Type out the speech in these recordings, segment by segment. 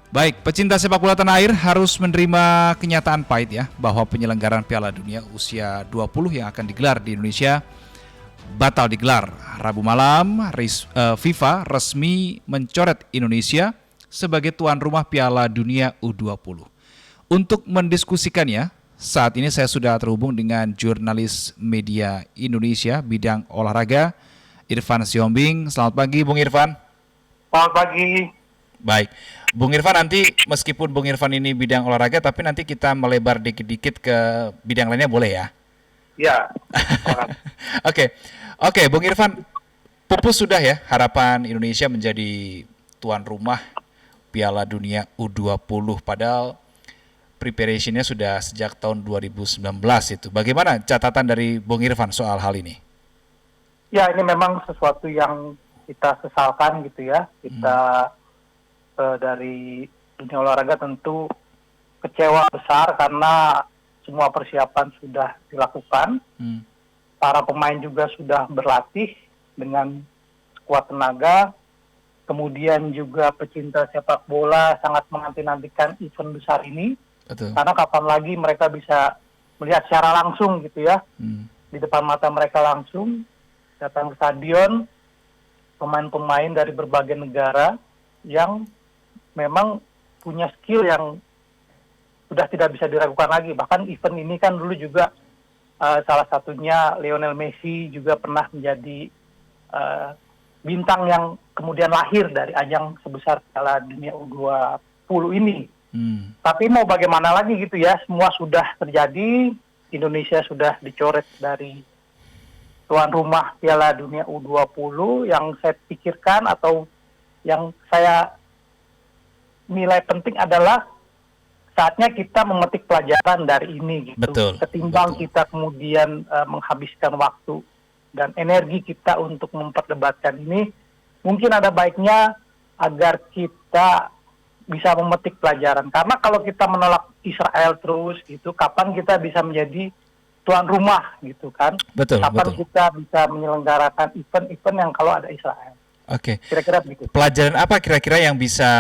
Baik, pecinta sepak bola tanah air harus menerima kenyataan pahit ya bahwa penyelenggaraan Piala Dunia usia 20 yang akan digelar di Indonesia batal digelar. Rabu malam, FIFA resmi mencoret Indonesia sebagai tuan rumah Piala Dunia U20. Untuk mendiskusikannya, saat ini saya sudah terhubung dengan jurnalis media Indonesia bidang olahraga, Irfan Siombing. Selamat pagi, Bung Irfan. Selamat pagi. Baik, Bung Irfan, nanti meskipun Bung Irfan ini bidang olahraga, tapi nanti kita melebar dikit-dikit ke bidang lainnya, boleh ya? Ya. Oke, oke, Bung Irfan, pupus sudah ya harapan Indonesia menjadi tuan rumah Piala Dunia U20, padahal preparationnya sudah sejak tahun 2019 itu. Bagaimana catatan dari Bung Irfan soal hal ini? Ya, ini memang sesuatu yang kita sesalkan gitu ya. Kita dari dunia olahraga tentu kecewa besar karena semua persiapan sudah dilakukan. Para pemain juga sudah berlatih dengan sekuat tenaga. Kemudian juga pecinta sepak bola sangat menanti-nantikan event besar ini. Betul. Karena kapan lagi mereka bisa melihat secara langsung gitu ya. Di depan mata mereka langsung datang ke stadion pemain-pemain dari berbagai negara yang memang punya skill yang sudah tidak bisa diragukan lagi. Bahkan event ini kan dulu juga salah satunya Lionel Messi juga pernah menjadi bintang yang kemudian lahir dari ajang sebesar Piala Dunia U20 ini. Tapi mau bagaimana lagi gitu ya, semua sudah terjadi, Indonesia sudah dicoret dari tuan rumah Piala Dunia U20. Yang saya pikirkan atau yang saya nilai penting adalah saatnya kita memetik pelajaran dari ini gitu. Betul. Ketimbang kita kemudian menghabiskan waktu dan energi kita untuk memperdebatkan ini, mungkin ada baiknya agar kita bisa memetik pelajaran. Karena kalau kita menolak Israel terus gitu, kapan kita bisa menjadi tuan rumah gitu kan? Betul. Kapan kita bisa menyelenggarakan event-event yang kalau ada Israel? Oke. Kira-kira begitu. Pelajaran apa kira-kira yang bisa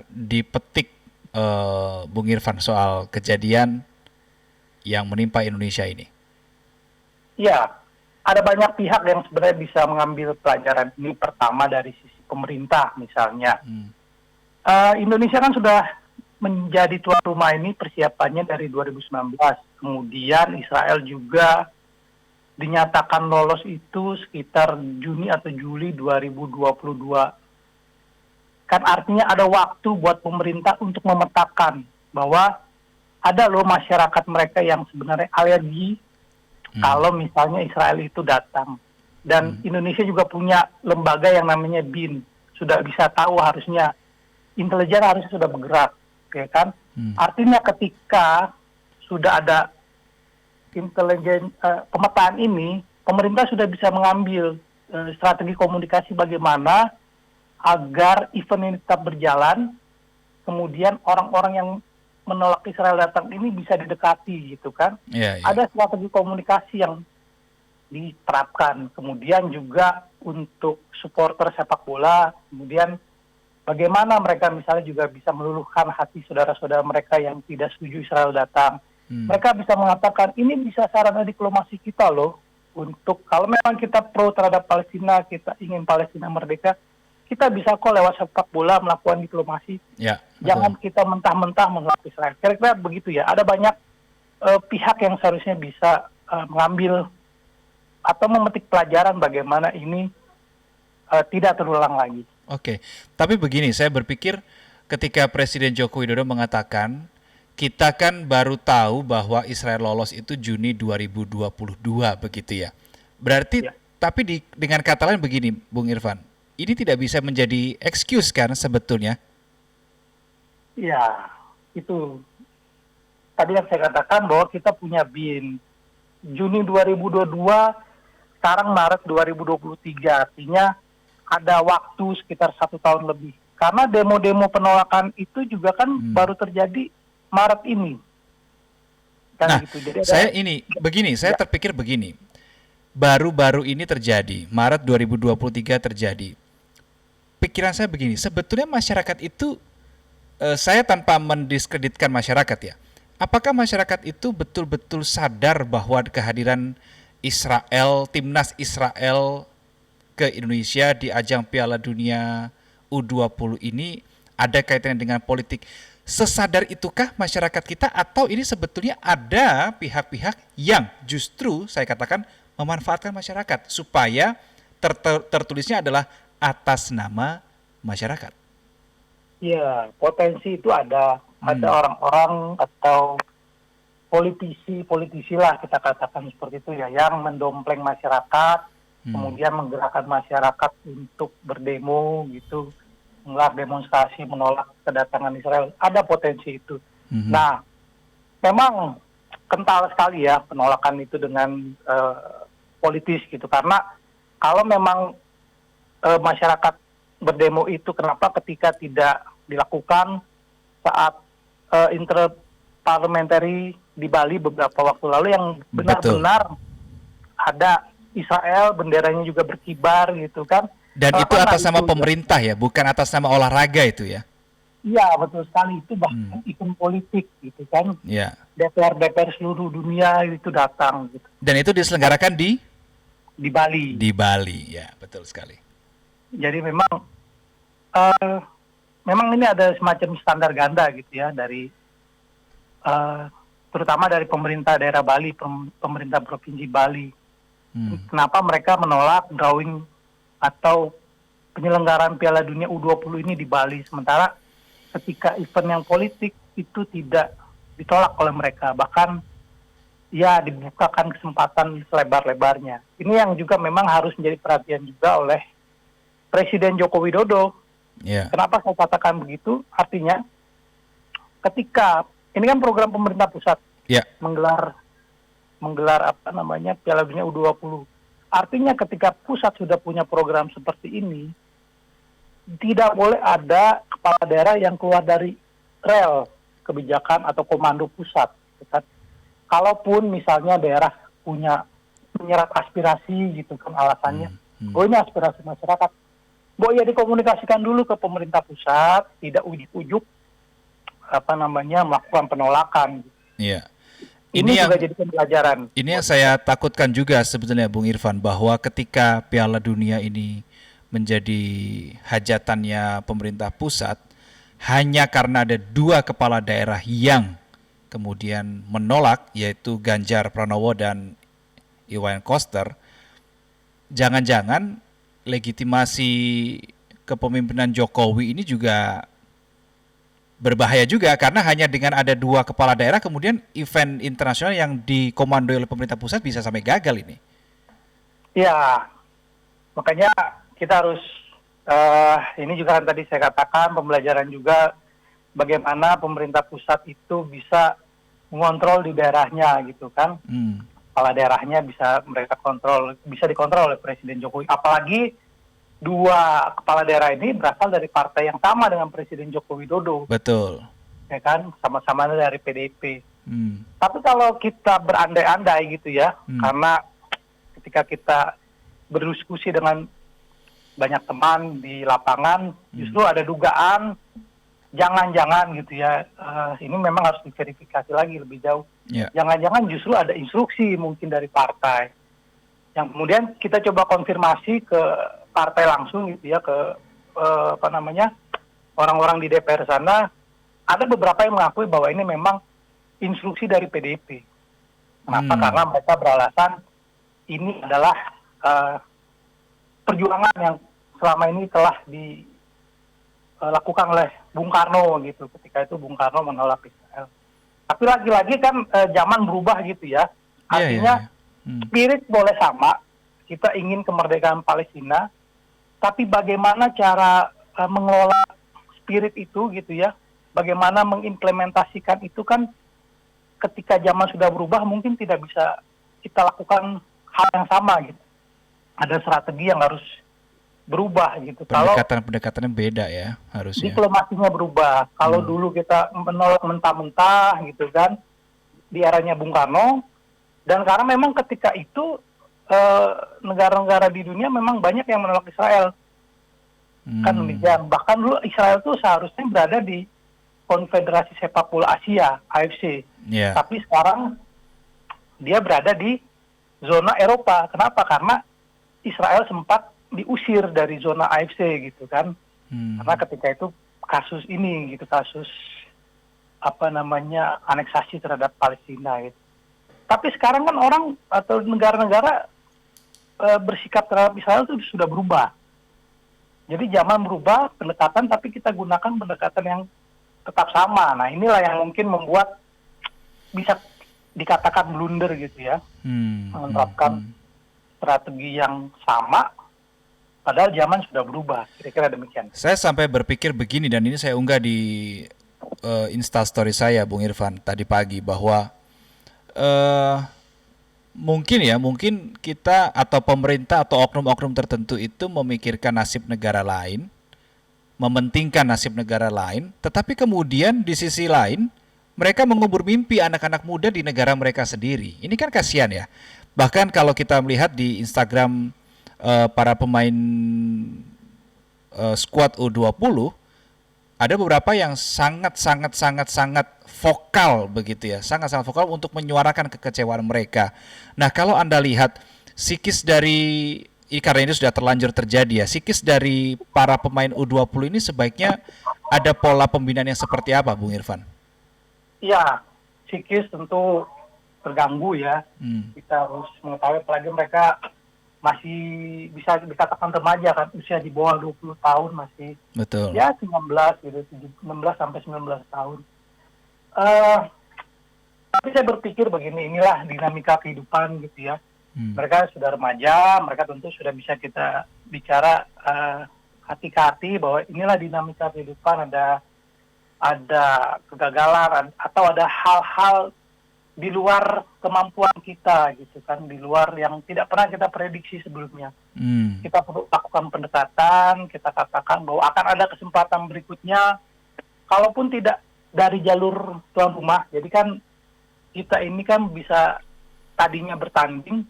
dipetik Bung Irfan soal kejadian yang menimpa Indonesia ini? Ya, ada banyak pihak yang sebenarnya bisa mengambil pelajaran ini. Pertama dari sisi pemerintah misalnya. Indonesia kan sudah menjadi tuan rumah ini persiapannya dari 2019. Kemudian Israel juga dinyatakan lolos itu sekitar Juni atau Juli 2022. Kan artinya ada waktu buat pemerintah untuk memetakan bahwa ada loh masyarakat mereka yang sebenarnya alergi kalau misalnya Israel itu datang. Dan Indonesia juga punya lembaga yang namanya BIN. Sudah bisa tahu harusnya, intelijen harusnya sudah bergerak, ya kan? Artinya ketika sudah ada intelijen pemetaan ini, pemerintah sudah bisa mengambil strategi komunikasi bagaimana agar event ini tetap berjalan, kemudian orang-orang yang menolak Israel datang ini bisa didekati gitu kan. Ada strategi komunikasi yang diterapkan. Kemudian juga untuk supporter sepak bola, kemudian bagaimana mereka misalnya juga bisa meluluhkan hati saudara-saudara mereka yang tidak setuju Israel datang. Mereka bisa mengatakan ini bisa sarana diplomasi kita loh, untuk kalau memang kita pro terhadap Palestina, kita ingin Palestina merdeka, kita bisa kok lewat sepak bola melakukan diplomasi. Jangan kita mentah-mentah menolak Israel. Kira-kira begitu ya. Ada banyak pihak yang seharusnya bisa mengambil atau memetik pelajaran bagaimana ini tidak terulang lagi. Oke, tapi begini, saya berpikir ketika Presiden Joko Widodo mengatakan kita kan baru tahu bahwa Israel lolos itu Juni 2022 begitu ya. Berarti tapi dengan kata lain begini, Bung Irfan, ini tidak bisa menjadi excuse kan sebetulnya? Ya, itu tadi yang saya katakan bahwa kita punya BIN. Juni 2022, sekarang Maret 2023, artinya ada waktu sekitar 1 tahun lebih. Karena demo-demo penolakan itu juga kan baru terjadi Maret ini. Nah, gitu. Jadi saya terpikir begini, baru-baru ini terjadi, Maret 2023 terjadi. Pikiran saya begini, sebetulnya masyarakat itu saya tanpa mendiskreditkan masyarakat ya, apakah masyarakat itu betul-betul sadar bahwa kehadiran Israel, timnas Israel ke Indonesia di ajang Piala Dunia U20 ini ada kaitannya dengan politik? Sesadar itukah masyarakat kita, atau ini sebetulnya ada pihak-pihak yang justru saya katakan memanfaatkan masyarakat supaya tertulisnya adalah atas nama masyarakat? Ya, potensi itu ada. Ada orang-orang atau politisi lah kita katakan seperti itu ya, yang mendompleng masyarakat, kemudian menggerakkan masyarakat untuk berdemo gitu, menggelar demonstrasi menolak kedatangan Israel. Ada potensi itu. Nah, memang kental sekali ya penolakan itu dengan politis gitu, karena kalau memang masyarakat berdemo itu, kenapa ketika tidak dilakukan saat interparliamentary di Bali beberapa waktu lalu yang benar-benar ada Israel, benderanya juga berkibar gitu kan. Dan itu atas nama pemerintah ya, bukan atas nama olahraga itu ya? Iya, betul sekali. Itu bahkan ikon politik gitu kan. Ya. DPR seluruh dunia itu datang gitu. Dan itu diselenggarakan di Bali. Di Bali, ya, betul sekali. Jadi memang ini ada semacam standar ganda gitu ya, dari terutama dari pemerintah daerah Bali, pemerintah provinsi Bali. Kenapa mereka menolak drawing atau penyelenggaraan Piala Dunia U20 ini di Bali, sementara ketika event yang politik itu tidak ditolak oleh mereka, bahkan ya dibukakan kesempatan selebar-lebarnya. Ini yang juga memang harus menjadi perhatian juga oleh Presiden Joko Widodo. Kenapa saya katakan begitu? Artinya ketika ini kan program pemerintah pusat menggelar Piala Dunia U20. Artinya ketika pusat sudah punya program seperti ini, tidak boleh ada kepala daerah yang keluar dari rel kebijakan atau komando pusat. Kalaupun misalnya daerah punya menyerap aspirasi gitu kan, alasannya, ini aspirasi masyarakat, ya dikomunikasikan dulu ke pemerintah pusat, tidak ujuk-ujuk melakukan penolakan. Iya. Ini juga jadi pembelajaran. Ini yang saya takutkan juga sebetulnya, Bung Irfan, bahwa ketika Piala Dunia ini menjadi hajatannya pemerintah pusat, hanya karena ada dua kepala daerah yang kemudian menolak, yaitu Ganjar Pranowo dan Iwayan Koster, jangan-jangan legitimasi kepemimpinan Jokowi ini juga berbahaya juga, karena hanya dengan ada dua kepala daerah kemudian event internasional yang dikomandoi oleh pemerintah pusat bisa sampai gagal ini. Ya, makanya kita harus ini juga kan tadi saya katakan pembelajaran juga bagaimana pemerintah pusat itu bisa mengontrol di daerahnya gitu kan. Kepala daerahnya bisa mereka kontrol, bisa dikontrol oleh Presiden Jokowi. Apalagi dua kepala daerah ini berasal dari partai yang sama dengan Presiden Joko Widodo. Betul. Ya kan, sama-sama dari PDIP. Tapi kalau kita berandai-andai gitu ya, karena ketika kita berdiskusi dengan banyak teman di lapangan, justru ada dugaan jangan-jangan gitu ya, ini memang harus diverifikasi lagi lebih jauh. Jangan-jangan justru ada instruksi mungkin dari partai, yang kemudian kita coba konfirmasi ke partai langsung gitu ya, ke orang-orang di DPR sana. Ada beberapa yang mengakui bahwa ini memang instruksi dari PDIP. Kenapa? Karena mereka beralasan ini adalah perjuangan yang selama ini telah dilakukan oleh Bung Karno gitu. Ketika itu Bung Karno menolak Israel. Tapi lagi-lagi kan zaman berubah gitu ya. Artinya spirit boleh sama. Kita ingin kemerdekaan Palestina, tapi bagaimana cara mengelola spirit itu gitu ya, bagaimana mengimplementasikan itu kan ketika zaman sudah berubah mungkin tidak bisa kita lakukan hal yang sama gitu. Ada strategi yang harus berubah gitu. Pendekatannya beda ya harusnya. Diplomasinya berubah. Kalau dulu kita menolak mentah-mentah gitu kan, di eranya Bung Karno, dan karena memang ketika itu negara-negara di dunia memang banyak yang menolak Israel. Kan demikian. Bahkan dulu Israel itu seharusnya berada di Konfederasi Sepak Bola Asia (AFC). Ya. Tapi sekarang dia berada di zona Eropa. Kenapa? Karena Israel sempat diusir dari zona AFC gitu kan. Karena ketika itu kasus ini gitu, kasus aneksasi terhadap Palestina gitu. Tapi sekarang kan orang atau negara-negara bersikap terhadap Israel itu sudah berubah. Jadi zaman berubah pendekatan, tapi kita gunakan pendekatan yang tetap sama. Nah inilah yang mungkin membuat bisa dikatakan blunder gitu ya, menerapkan strategi yang sama, padahal zaman sudah berubah. Kira-kira demikian. Saya sampai berpikir begini, dan ini saya unggah di Instastory saya, Bung Irfan, tadi pagi, bahwa mungkin kita atau pemerintah atau oknum-oknum tertentu itu memikirkan nasib negara lain, mementingkan nasib negara lain, tetapi kemudian di sisi lain mereka mengubur mimpi anak-anak muda di negara mereka sendiri. Ini kan kasihan ya. Bahkan kalau kita melihat di Instagram para pemain skuad U20, ada beberapa yang sangat vokal begitu ya, sangat vokal untuk menyuarakan kekecewaan mereka. Nah, kalau Anda lihat psikis dari, karena ini sudah terlanjur terjadi ya, psikis dari para pemain U20 ini sebaiknya ada pola pembinaan yang seperti apa, Bung Irfan? Ya, psikis tentu terganggu ya. Kita harus mengetahui, apalagi mereka masih bisa dikatakan remaja kan, usia di bawah 20 tahun masih. Betul. Ya 19 gitu, 16 sampai 19 tahun. Tapi saya berpikir begini, inilah dinamika kehidupan gitu ya. Mereka sudah remaja, mereka tentu sudah bisa kita bicara hati ke hati bahwa inilah dinamika kehidupan, ada kegagalan atau ada hal-hal di luar kemampuan kita gitu kan, di luar yang tidak pernah kita prediksi sebelumnya. Kita perlu lakukan pendekatan, kita katakan bahwa akan ada kesempatan berikutnya, kalaupun tidak dari jalur tuan rumah. Jadi kan kita ini kan bisa tadinya bertanding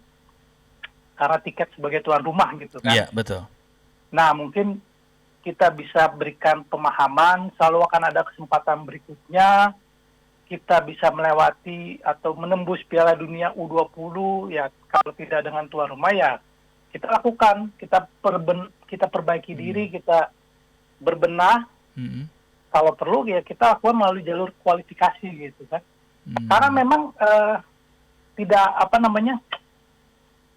karena tiket sebagai tuan rumah gitu kan. Iya, betul. Nah, mungkin kita bisa berikan pemahaman, selalu akan ada kesempatan berikutnya, kita bisa melewati atau menembus Piala Dunia U20, ya kalau tidak dengan tuan rumah ya kita lakukan, kita perbaiki diri, kita berbenah, kalau perlu ya kita lakukan melalui jalur kualifikasi gitu kan. Karena memang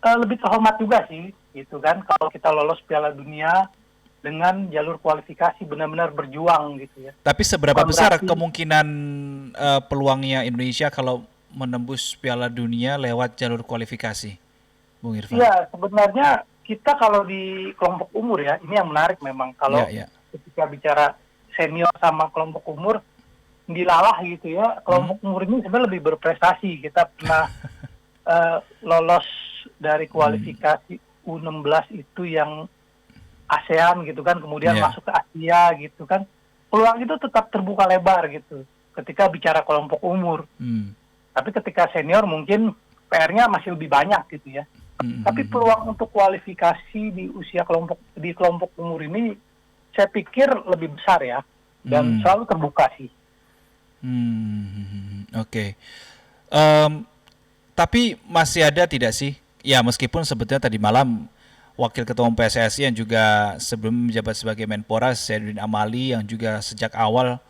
lebih terhormat juga sih gitu kan kalau kita lolos Piala Dunia dengan jalur kualifikasi, benar-benar berjuang gitu ya. Tapi seberapa besar kemungkinan peluangnya Indonesia kalau menembus Piala Dunia lewat jalur kualifikasi, Bung Irfan? Ya, sebenarnya kita kalau di kelompok umur ya, ini yang menarik memang. Kalau ketika bicara senior sama kelompok umur, dilalah gitu ya, kelompok umur ini sebenarnya lebih berprestasi. Kita pernah lolos dari kualifikasi U16 itu yang ASEAN gitu kan, kemudian masuk ke Asia gitu kan, peluang itu tetap terbuka lebar gitu ketika bicara kelompok umur. Tapi ketika senior mungkin PR-nya masih lebih banyak gitu ya. Tapi peluang untuk kualifikasi di kelompok umur ini saya pikir lebih besar ya, dan selalu terbuka sih. Oke. Tapi masih ada tidak sih? Ya meskipun sebetulnya tadi malam Wakil Ketua Umum PSSI yang juga sebelum menjabat sebagai Menpora, Zainuddin Amali, yang juga sejak awal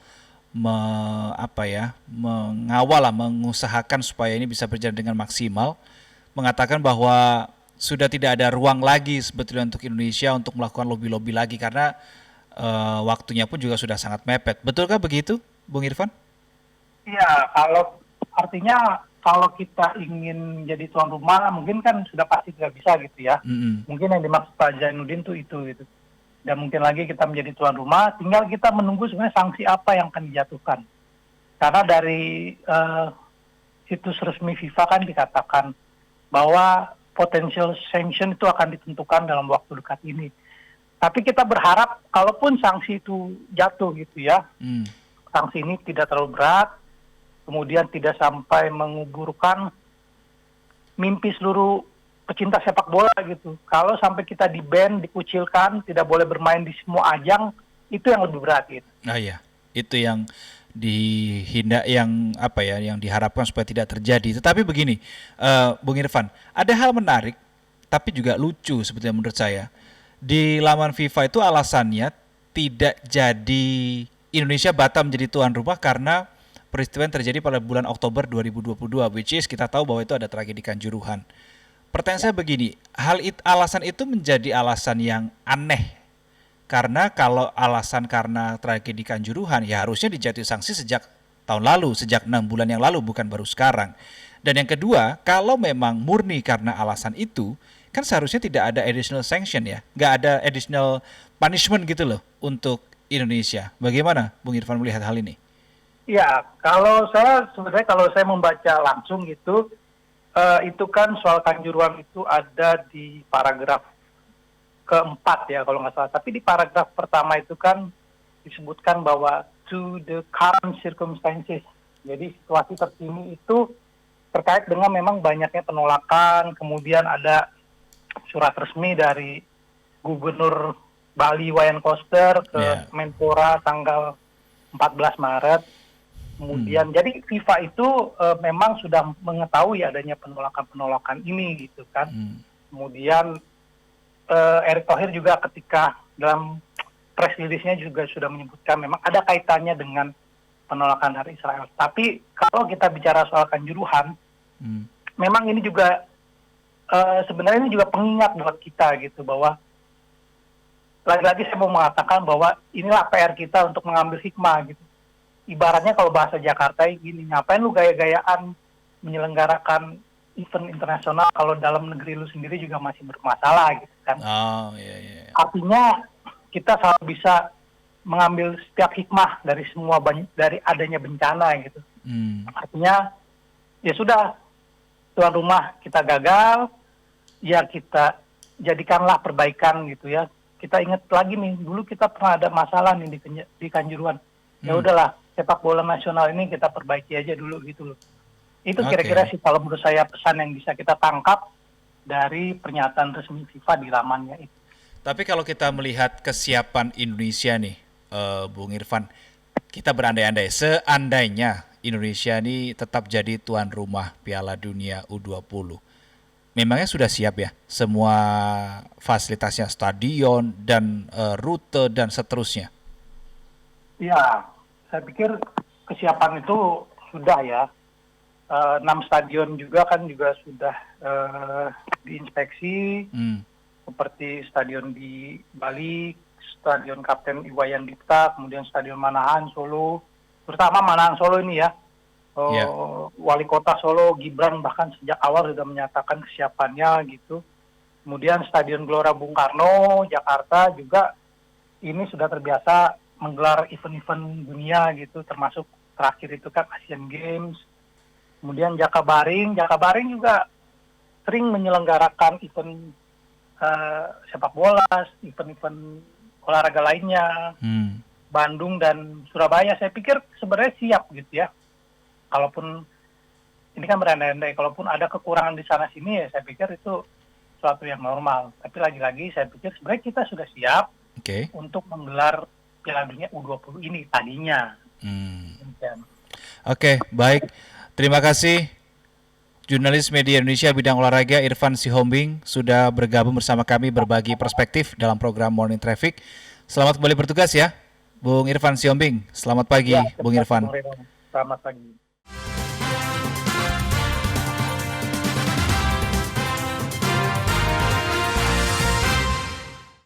mengusahakan supaya ini bisa berjalan dengan maksimal, mengatakan bahwa sudah tidak ada ruang lagi sebetulnya untuk Indonesia untuk melakukan lobby-lobby lagi karena waktunya pun juga sudah sangat mepet. Betulkah begitu, Bung Irfan? Iya, kalau kita ingin jadi tuan rumah, mungkin kan sudah pasti tidak bisa gitu ya. Mungkin yang dimaksud Pak Zainuddin itu gitu. Dan mungkin lagi kita menjadi tuan rumah, tinggal kita menunggu sebenarnya sanksi apa yang akan dijatuhkan. Karena dari situs resmi FIFA kan dikatakan bahwa potential sanction itu akan ditentukan dalam waktu dekat ini. Tapi kita berharap kalaupun sanksi itu jatuh gitu ya, sanksi ini tidak terlalu berat, kemudian tidak sampai menguburkan mimpi seluruh pecinta sepak bola gitu. Kalau sampai kita di-ban, dikucilkan, tidak boleh bermain di semua ajang, itu yang lebih berat gitu. Iya, itu yang dihindar, yang apa ya, yang diharapkan supaya tidak terjadi. Tetapi begini, Bung Irfan, ada hal menarik tapi juga lucu sebetulnya menurut saya. Di laman FIFA itu alasannya tidak jadi Indonesia batal menjadi tuan rumah karena peristiwa yang terjadi pada bulan Oktober 2022, which is kita tahu bahwa itu ada tragedi Kanjuruhan. Pertanyaan saya begini, alasan itu menjadi alasan yang aneh. Karena kalau alasan karena tragedi Kanjuruhan, ya harusnya dijatuhi sanksi sejak tahun lalu, sejak 6 bulan yang lalu, bukan baru sekarang. Dan yang kedua, kalau memang murni karena alasan itu, kan seharusnya tidak ada additional sanction ya, nggak ada additional punishment gitu loh untuk Indonesia. Bagaimana Bung Irfan melihat hal ini? Ya, sebenarnya kalau saya membaca langsung itu kan soal Kanjuruhan itu ada di paragraf keempat ya kalau nggak salah. Tapi di paragraf pertama itu kan disebutkan bahwa to the current circumstances. Jadi situasi terkini itu terkait dengan memang banyaknya penolakan, kemudian ada surat resmi dari Gubernur Bali Wayan Koster ke Menpora tanggal 14 Maret. Kemudian jadi FIFA itu memang sudah mengetahui adanya penolakan-penolakan ini gitu kan. Kemudian Erick Thohir juga ketika dalam press release-nya juga sudah menyebutkan memang ada kaitannya dengan penolakan dari Israel. Tapi kalau kita bicara soal Kanjuruhan, memang ini juga sebenarnya ini juga pengingat buat kita gitu, bahwa lagi-lagi saya mau mengatakan bahwa inilah PR kita untuk mengambil hikmah gitu. Ibaratnya kalau bahasa Jakarta gini, ngapain lu gaya-gayaan menyelenggarakan event internasional kalau dalam negeri lu sendiri juga masih bermasalah gitu kan. Iya. Artinya kita selalu bisa mengambil setiap hikmah dari dari adanya bencana gitu. Artinya ya sudah, tuan rumah kita gagal, ya kita jadikanlah perbaikan gitu ya. Kita ingat lagi nih, dulu kita pernah ada masalah nih di Kanjuruhan. Ya udahlah, sepak bola nasional ini kita perbaiki aja dulu gitu loh. Itu kira-kira sih kalau menurut saya pesan yang bisa kita tangkap dari pernyataan resmi FIFA di lamannya itu. Tapi kalau kita melihat kesiapan Indonesia nih, Bung Irfan, kita berandai-andai, seandainya Indonesia ini tetap jadi tuan rumah Piala Dunia U20. Memangnya sudah siap ya semua fasilitasnya, stadion dan rute dan seterusnya? Ya, saya pikir kesiapan itu sudah ya. 6 stadion juga sudah diinspeksi, seperti stadion di Bali, stadion Kapten Iwayan Dipta, kemudian stadion Manahan Solo, terutama Manahan Solo ini ya. Wali Kota Solo Gibran bahkan sejak awal sudah menyatakan kesiapannya gitu. Kemudian Stadion Gelora Bung Karno Jakarta juga ini sudah terbiasa menggelar event-event dunia gitu, termasuk terakhir itu kan Asian Games. Kemudian Jakabaring juga sering menyelenggarakan event sepak bola, event-event olahraga lainnya. Bandung dan Surabaya saya pikir sebenarnya siap gitu ya. Kalaupun ini kan berandai-andai, kalaupun ada kekurangan di sana sini ya saya pikir itu suatu yang normal. Tapi lagi-lagi saya pikir sebenarnya kita sudah siap untuk menggelar Piala Dunia U20 ini tadinya. Baik. Terima kasih jurnalis media Indonesia bidang olahraga Irfan Sihombing sudah bergabung bersama kami berbagi perspektif dalam program Morning Traffic. Selamat kembali bertugas ya, Bung Irfan Sihombing. Selamat pagi, Bung Irfan. Selamat pagi.